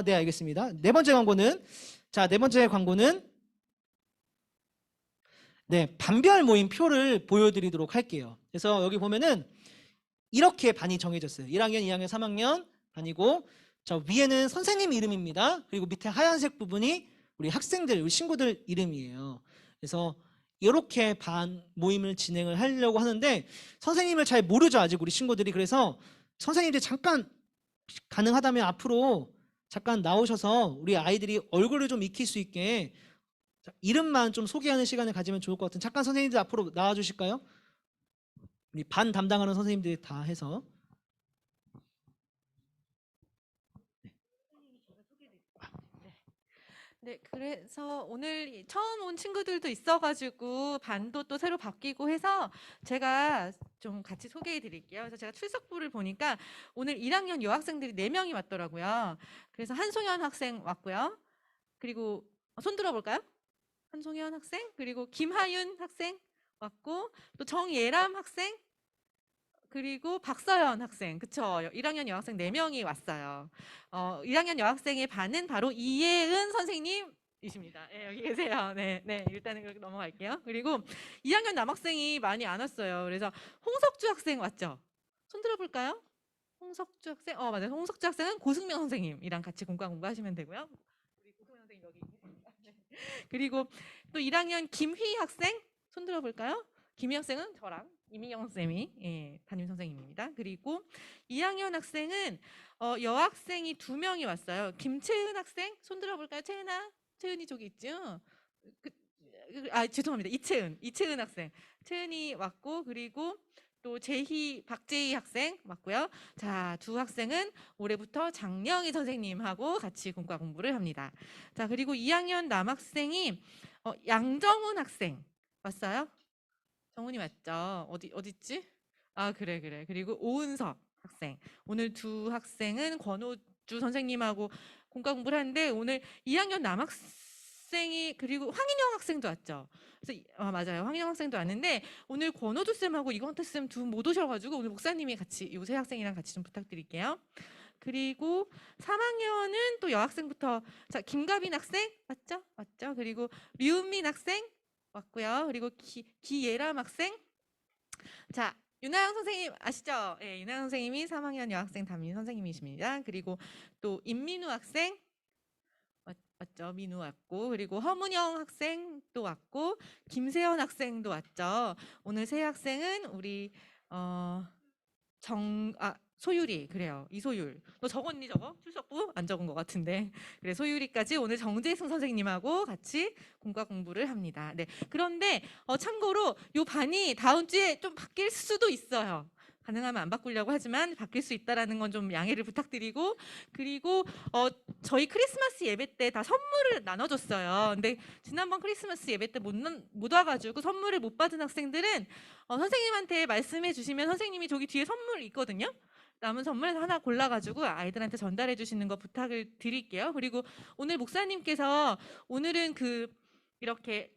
네, 알겠습니다. 네 번째 광고는 네, 반별 모임 표를 보여드리도록 할게요. 그래서 여기 보면은 이렇게 반이 정해졌어요. 1학년, 2학년, 3학년 반이고, 저 위에는 선생님 이름입니다. 그리고 밑에 하얀색 부분이 우리 학생들, 우리 친구들 이름이에요. 그래서 이렇게 반 모임을 진행을 하려고 하는데 선생님을 잘 모르죠, 아직 우리 친구들이. 그래서 선생님들이 잠깐 가능하다면 앞으로 잠깐 나오셔서 우리 아이들이 얼굴을 좀 익힐 수 있게 이름만 좀 소개하는 시간을 가지면 좋을 것 같은. 잠깐 선생님들 앞으로 나와 주실까요? 우리 반 담당하는 선생님들이 다 해서. 네, 그래서 오늘 처음 온 친구들도 있어가지고 반도 또 새로 바뀌고 해서 제가 좀 같이 소개해 드릴게요. 그래서 제가 출석부를 보니까 오늘 1학년 여학생들이 4명이 왔더라고요. 그래서 한송현 학생 왔고요. 그리고 손 들어볼까요? 한송현 학생, 그리고 김하윤 학생 왔고, 또 정예람 학생, 그리고 박서연 학생, 그쵸? 1학년 여학생 4명이 왔어요. 1학년 여학생의 반은 바로 이예은 선생님이십니다. 네, 여기 계세요. 네, 일단은 그렇게 넘어갈게요. 그리고 2학년 남학생이 많이 안 왔어요. 그래서 홍석주 학생 왔죠? 손 들어볼까요? 홍석주 학생, 맞아요. 홍석주 학생은 고승명 선생님이랑 같이 공부하시면 되고요. 우리 고승명 선생님 여기 계십니다. 네. 그리고 또 1학년 김휘 학생, 손 들어볼까요? 김희 학생은 저랑 이민영 쌤이 담임 선생님입니다. 그리고 2학년 학생은 여학생이 2명이 왔어요. 김채은 학생, 손 들어볼까요? 채은이 저기 있죠? 죄송합니다. 이채은 학생. 채은이 왔고, 그리고 또 박재희 학생 왔고요. 자, 2 학생은 올해부터 장영희 선생님하고 같이 공부를 합니다. 자, 그리고 2학년 남학생이 양정훈 학생 왔어요? 정훈이 맞죠? 어딨지? 그래. 그리고 오은석 학생. 오늘 2 학생은 권호주 선생님하고 공부를 하는데 오늘 2학년 남학생이, 그리고 황인영 학생도 왔죠. 그래서 맞아요. 황인영 학생도 왔는데 오늘 권호주 쌤하고 이광태 쌤 2분 못 오셔가지고 오늘 목사님이 같이 요 3 학생이랑 같이 좀 부탁드릴게요. 그리고 3학년은 또 여학생부터, 자, 김가빈 학생 맞죠? 그리고 류은민 학생 왔고요. 그리고 기예람 학생. 자, 윤하영 선생님 아시죠? 예, 윤하영 선생님이 3학년 여학생 담임 선생님이십니다. 그리고 또 임민우 학생 맞죠? 민우 왔고, 그리고 허문영 학생 또 왔고, 김세현 학생도 왔죠. 오늘 세 학생은 우리 소율이 그래요. 이소율. 너 적었니 저거? 출석부 안 적은 것 같은데. 그래 소율이까지 오늘 정재승 선생님하고 같이 공과 공부를 합니다. 네. 그런데 참고로 요 반이 다음 주에 좀 바뀔 수도 있어요. 가능하면 안 바꾸려고 하지만 바뀔 수 있다라는 건 좀 양해를 부탁드리고, 그리고 저희 크리스마스 예배 때 다 선물을 나눠줬어요. 근데 지난번 크리스마스 예배 때 못 와가지고 선물을 못 받은 학생들은 선생님한테 말씀해 주시면 선생님이 저기 뒤에 선물 있거든요. 남은 선물 하나 골라가지고 아이들한테 전달해 주시는 거 부탁을 드릴게요. 그리고 오늘 목사님께서 오늘은 이렇게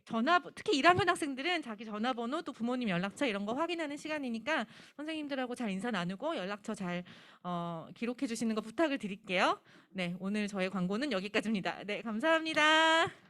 특히 1학년 학생들은 자기 전화번호 또 부모님 연락처 이런 거 확인하는 시간이니까 선생님들하고 잘 인사 나누고 연락처 잘 기록해 주시는 거 부탁을 드릴게요. 네, 오늘 저의 광고는 여기까지입니다. 네, 감사합니다.